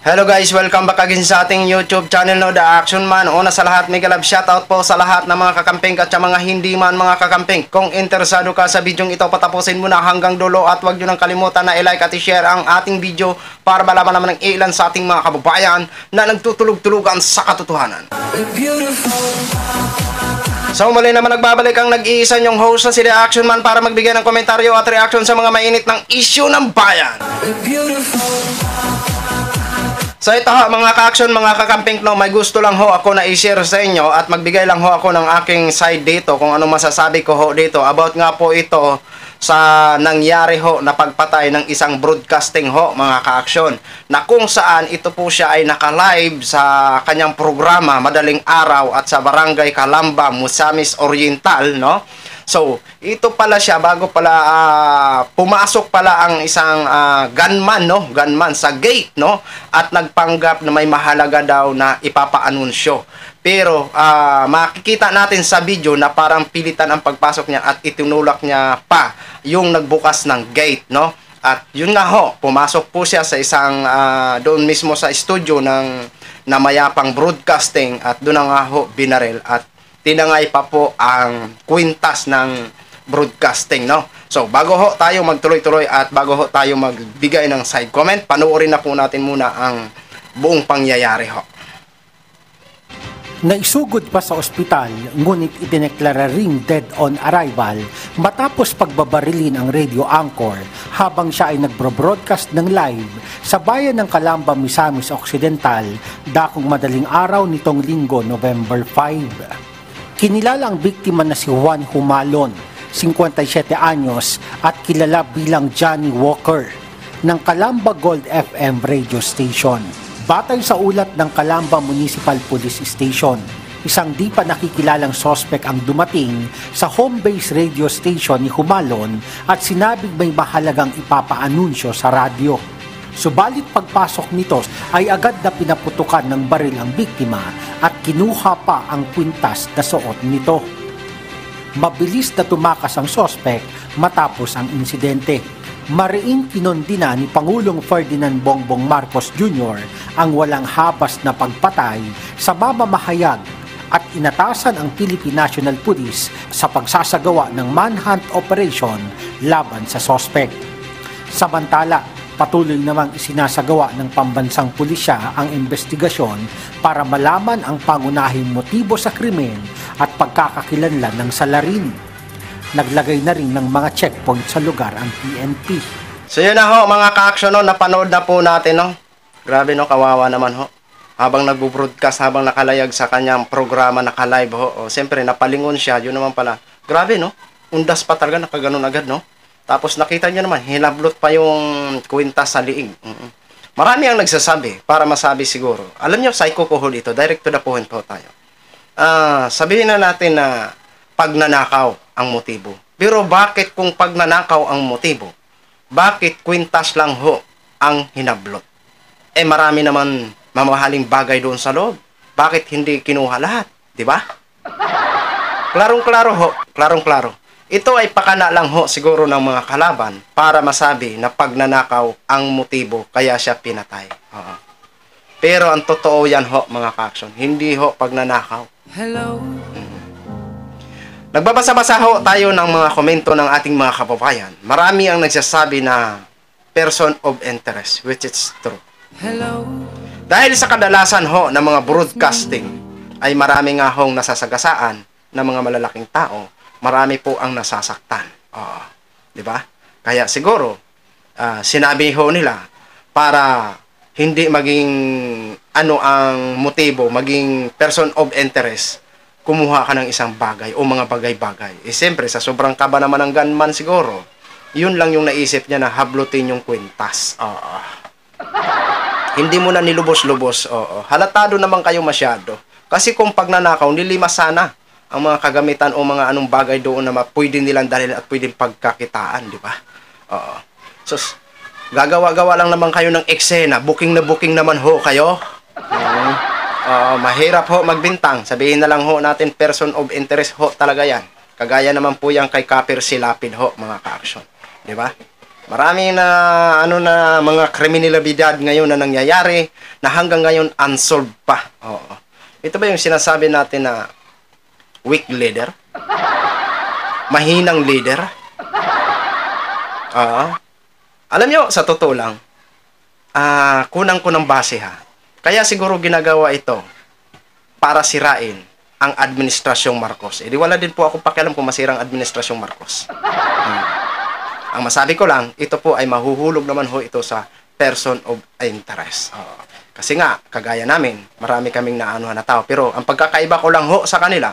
Hello guys, welcome back again sa ating YouTube channel, no, The Action Man. Una sa lahat, mega love shoutout po sa lahat ng mga kakamping at sa mga hindi man mga kakamping. Kung interesado ka sa video ito, patapusin mo na hanggang dulo at huwag nyo nang kalimutan na i-like at i-share ang ating video para malaman naman ng ilan sa ating mga kababayan na nagtutulog-tulugan sa katotohanan. So muli naman nagbabalik ang nag-iisa nyong host na si The Action Man para magbigay ng komentaryo at reaction sa mga mainit ng issue ng bayan. So ito ho mga ka-action, mga kakamping, no, may gusto lang ho ako na i-share sa inyo at magbigay lang ho ako ng aking side dito kung ano masasabi ko ho dito about nga po ito sa nangyari ho na pagpatay ng isang broadcasting ho mga ka-action, na kung saan ito po siya ay naka-live sa kanyang programa madaling araw at sa Barangay Calamba, Misamis Oriental, no. So, ito pala siya, bago pala pumasok pala ang isang gunman, no? Gunman sa gate, no? At nagpanggap na may mahalaga daw na ipapaanunsyo. Pero, makikita natin sa video na parang pilitan ang pagpasok niya at itinulak niya pa yung nagbukas ng gate, no? At yun nga ho, pumasok po siya sa isang, doon mismo sa studio ng Namayapang Broadcasting at doon nga ho binaril at tinangay pa po ang kwintas ng broadcasting, no? So, bago ho tayo magtuloy-tuloy at bago ho tayo magbigay ng side comment, panoorin na po natin muna ang buong pangyayari ho. Naisugod pa sa ospital, ngunit idineklara ring dead on arrival matapos pagbabarilin ang radio anchor habang siya ay nagbo-broadcast ng live sa bayan ng Calamba, Misamis Occidental, dakong madaling araw nitong Linggo, November 5. Kinilala ang biktima na si Juan Humalon, 57 anyos at kilala bilang Johnny Walker ng Calamba Gold FM radio station. Batay sa ulat ng Calamba Municipal Police Station, isang di pa nakikilalang sospek ang dumating sa home base radio station ni Humalon at sinabing may mahalagang ipapaanunsyo sa radyo. Subalit pagpasok nito ay agad na pinaputukan ng baril ang biktima at kinuha pa ang kwintas na suot nito. Mabilis na tumakas ang sospek matapos ang insidente. Mariing kinondina ni Pangulong Ferdinand Bongbong Marcos Jr. ang walang habas na pagpatay sa mamamahayag at inatasan ang Philippine National Police sa pagsasagawa ng manhunt operation laban sa sospek. Samantala, patuloy namang isinasagawa ng pambansang pulisya ang investigasyon para malaman ang pangunahing motibo sa krimen at pagkakakilanlan ng salarin. Naglagay na rin ng mga checkpoint sa lugar ang PNP. So yun na ho mga ka-action, no, napanood na po natin, no. Grabe, no, kawawa naman ho. Habang nagbo-broadcast, habang nakalayag sa kanyang programa, naka-live ho. O, siyempre napalingon siya, yun naman pala. Grabe, no. Undas pa talaga, nakaganon agad, no. Tapos nakita nyo naman, hinablot pa yung kwintas sa liig. Marami ang nagsasabi, para masabi siguro. Alam nyo, psycho ko ho dito, direct to the point po tayo. Sabihin na natin na pagnanakaw ang motibo. Pero bakit kung pagnanakaw ang motibo, bakit kwintas lang ho ang hinablot? Eh marami naman mamahaling bagay doon sa loob. Bakit hindi kinuha lahat? Di ba? Klarong-klaro ho, klarong-klaro. Ito ay pakana lang ho siguro ng mga kalaban para masabi na pagnanakaw ang motibo kaya siya pinatay. Pero ang totoo yan ho mga ka-action, hindi ho pagnanakaw. Hello. Nagbabasa-basa ho tayo ng mga komento ng ating mga kababayan. Marami ang nagsasabi na person of interest, which is true. Hello. Dahil sa kadalasan ho ng mga broadcasting ay marami nga hong nasasagasaan ng mga malalaking tao. Marami po ang nasasaktan. Di ba? Kaya siguro, sinabi ho nila para hindi maging ano ang motibo, maging person of interest, kumuha ka ng isang bagay o mga bagay-bagay. Eh, siyempre, sa sobrang kaba naman ng gunman siguro, yun lang yung naisip niya na hablutin yung kwintas. Hindi mo na nilubos-lubos. Halatado naman kayo masyado. Kasi kung pagnanakaw, nilimas sana ang mga kagamitan o mga anong bagay doon na pwede nilang dalhin at pwedeng pagkakitaan, di ba? So, gagawa-gawa lang naman kayo ng eksena. Booking na booking naman ho kayo. Mahirap ho magbintang. Sabihin na lang ho natin person of interest ho talaga yan. Kagaya naman po yan kay Kapir Silapid ho, mga ka-action. Di ba? Marami na na mga kriminalidad ngayon na nangyayari na hanggang ngayon unsolved pa. Oo. Ito ba yung sinasabi natin na weak leader? Mahinang leader? Oo. Alam nyo, sa totoo lang, kunang ko ng base ha. Kaya siguro ginagawa ito para sirain ang administrasyong Marcos. Di wala din po ako pakialam kung masirang administrasyong Marcos. Ang masabi ko lang, ito po ay mahuhulog naman ho ito sa person of interest. Kasi nga, kagaya namin, marami kaming naanuhan na tao. Pero ang pagkakaiba ko lang ho sa kanila,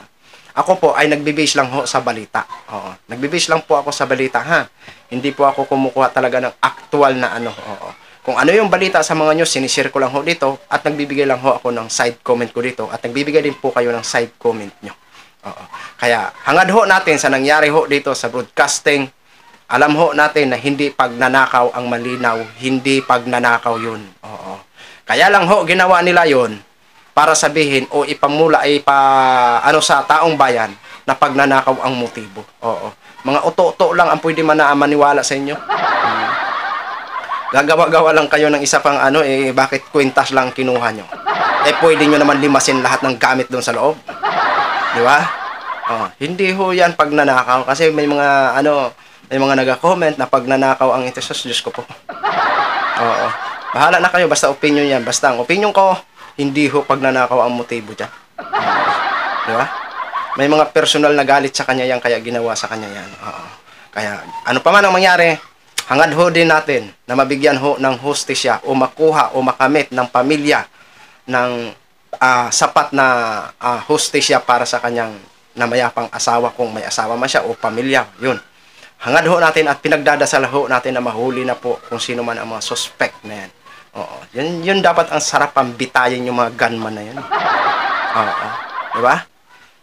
ako po ay nagbibase lang ho sa balita. Nagbibase lang po ako sa balita, ha? Hindi po ako kumukuha talaga ng actual na ano. Kung ano yung balita sa mga news, sinishare ko lang ho dito at nagbibigay lang ho ako ng side comment ko dito at nagbibigay din po kayo ng side comment nyo. Kaya hangad ho natin sa nangyari ho dito sa broadcasting, alam ho natin na hindi pagnanakaw ang malinaw, hindi pagnanakaw yun. Kaya lang ho, ginawa nila yun para sabihin o ipamula sa taong bayan na pagnanakaw ang motibo. Mga uto-uto lang ang pwede maniwala sa inyo. Gagawa-gawa lang kayo ng isa pang bakit kwintas lang kinuha nyo? Pwede nyo naman limasin lahat ng gamit doon sa loob. Di ba? Hindi ho yan pagnanakaw kasi may mga may mga nag-comment na pagnanakaw ang ito. Diyos ko po. Bahala na kayo, basta opinion yan. Basta ang opinion ko, hindi ho pagnanakaw ang motibo dyan. Di ba? May mga personal na galit sa kanya yan, kaya ginawa sa kanya yan. Kaya, ano pa man ang mangyari, hangad ho din natin na mabigyan ho ng hustisya o makuha o makamit ng pamilya ng sapat na hustisya para sa kanyang namayapang asawa kung may asawa man siya o pamilya. Yun. Hangad ho natin at pinagdadasal ho natin na mahuli na po kung sino man ang mga suspect na yan. Yun dapat ang sarap pambitayin yung mga gunman na yan. Diba?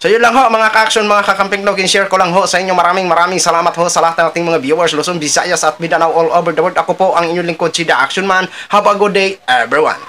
So yun lang ho mga ka-action, mga kakamping no, share ko lang ho sa inyo. Maraming salamat ho sa lahat ng ating mga viewers, Luzon, Visayas at Mindanao all over the world. Ako po ang inyong lingkod, si The Action Man. Have a good day everyone.